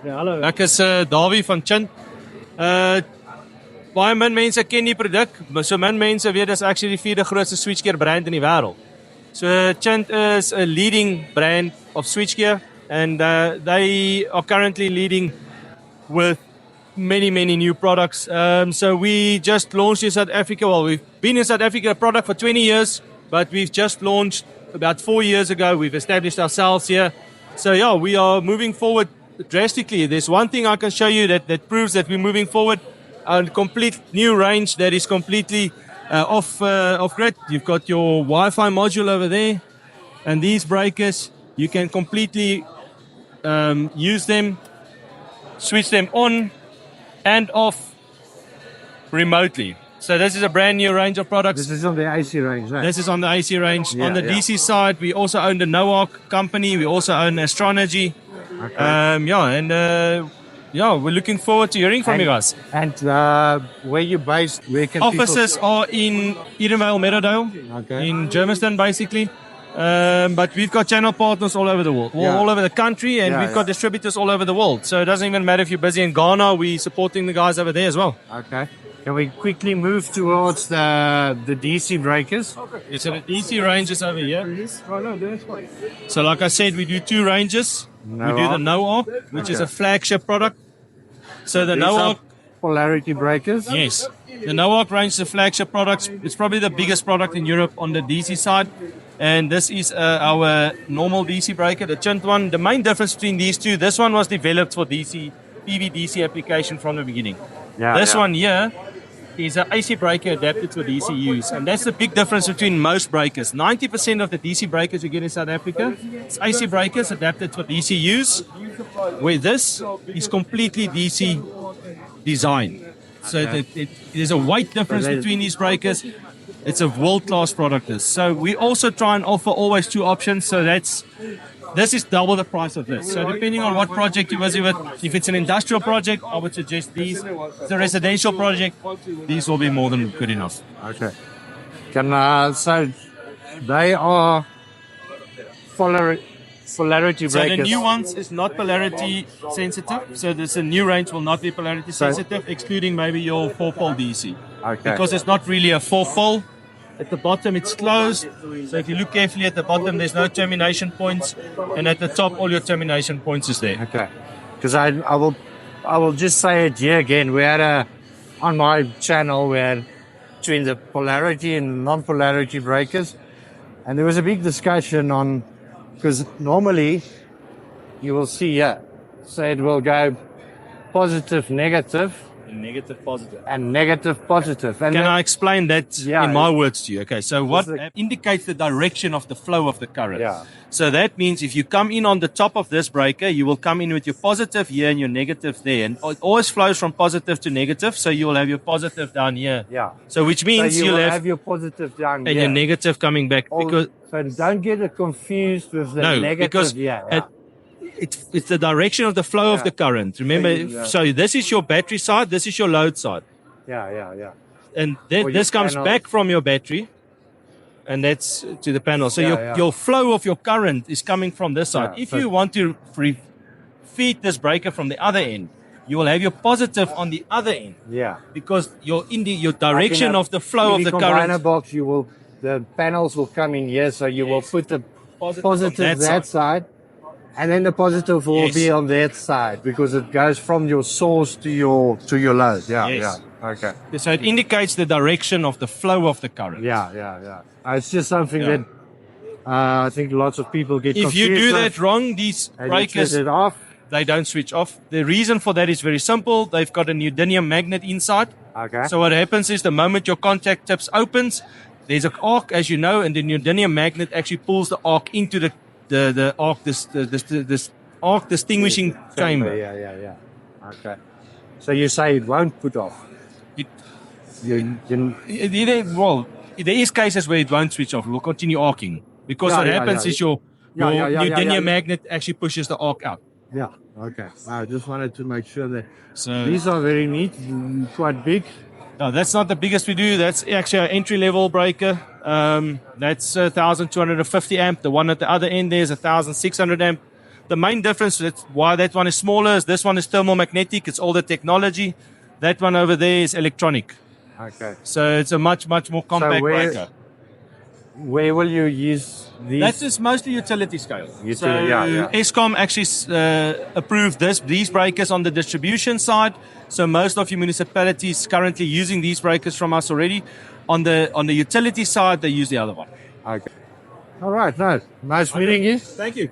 Ja, hallo. Ek is Dawie van CHINT. Baie min mense ken die produk, maar so min mense weet dis actually die 4de grootste switchgear brand in die wêreld. So CHINT is a leading brand of switchgear, and they are currently leading with many new products. So we just launched in South Africa. Well, we've been in South Africa a product for 20 years, but we've just launched about 4 years ago. We've established ourselves here. So yeah, we are moving forward drastically. There's one thing I can show you that proves that we're moving forward. A complete new range that is completely off grid. You've got your Wi-Fi module over there, and these breakers, you can completely use them, switch them on and off remotely. So this is a brand new range of products. This is on the AC range, right? This is on the AC range. Yeah, on the DC side, we also own the NOARC company. We also own Astronergy. Okay. We're looking forward to hearing from you guys. And where you based? Where can Offices are in Edenvale, Meadowdale, Okay. in Germiston, basically. But we've got channel partners all over the world, all over the country, and we've got distributors all over the world. So it doesn't even matter if you're busy in Ghana, we're supporting the guys over there as well. Okay. Can we quickly move towards the DC breakers? Okay. So the DC range is over here. So like I said, we do 2 ranges. We do the NOARC, which is a flagship product. So the NOARC Polarity breakers? Yes. The NOARC range is a flagship product. It's probably the biggest product in Europe on the DC side. And this is our normal DC breaker, the CHINT one. The main difference between these two, this one was developed for PV DC application from the beginning. This one here is an AC breaker adapted for DC use. And that's the big difference between most breakers. 90% of the DC breakers you get in South Africa, it's AC breakers adapted for DC use, where this is completely DC design. So there's a weight difference between these breakers. It's a world-class product. So we also try and offer always 2 options. So this is double the price of this. So depending on what project you're busy with, if it's an industrial project, I would suggest these. If it's a residential project, these will be more than good enough. Okay. So they are polarity breakers. So the new ones is not polarity sensitive. So this a new range will not be polarity sensitive, excluding maybe your 4-pole DC. Okay. Because it's not really a 4-pole. At the bottom it's closed. So if you look carefully at the bottom, there's no termination points, and at the top all your termination points is there. Okay. Because I will just say it here again. We had on my channel we had between the polarity and non-polarity breakers, and there was a big discussion on, because normally you will see here, so it will go positive, negative, Negative, positive. and negative, positive. And Can I explain that in my words to you? Okay, so what the- indicates the direction of the flow of the current? Yeah. So that means if you come in on the top of this breaker, you will come in with your positive here and your negative there. And it always flows from positive to negative, so you will have your positive down here. Yeah. So which So means you you'll will have, have your positive down and here. your negative coming back. Because So don't get it confused with the negative. because it's the direction of the flow of the current. Remember, so this is your battery side, this is your load side. Yeah. And Or this your comes panel. back from your battery, and that's to the panel. So Yeah, your flow of your current is coming from this side. Yeah, If so- you want to feed this breaker from the other end, you will have your positive on the other end, Yeah. because your direction of the flow of the combiner current. box, the panels will come in here, so you will put the positive on that side, and then the positive will be on that side, because it goes from your source to your load. Yeah, Yes. Okay. So it indicates the direction of the flow of the current. Yeah. It's just something that I think lots of people get If confused you do with, that wrong, these and you breakers, set it off. they don't switch off. The reason for that is very simple. They've got a neodymium magnet inside. Okay. So what happens is the moment your contact tips opens, there's an arc, as you know, and the neodymium magnet actually pulls the arc into the arc, this arc distinguishing chamber. Yeah. Okay. So you say it won't put off. Well, there is cases where it won't switch off. It will continue arcing, because what happens is your neodymium magnet actually pushes the arc out. Yeah. Okay. I just wanted to make sure that So these are very neat, quite big. no, that's not the biggest we do. That's actually our entry-level breaker. That's 1,250 amp. The one at the other end there is 1,600 amp. The main difference, that's why that one is smaller, is this one is thermomagnetic. It's older technology. That one over there is electronic. Okay. So it's a much more compact breaker. Where will you use these? That is mostly utility scale. Yeah. Eskom actually approved these breakers on the distribution side. So most of your municipalities currently using these breakers from us already. On the utility side, they use the other one. Okay. All right. Nice meeting you. Thank you.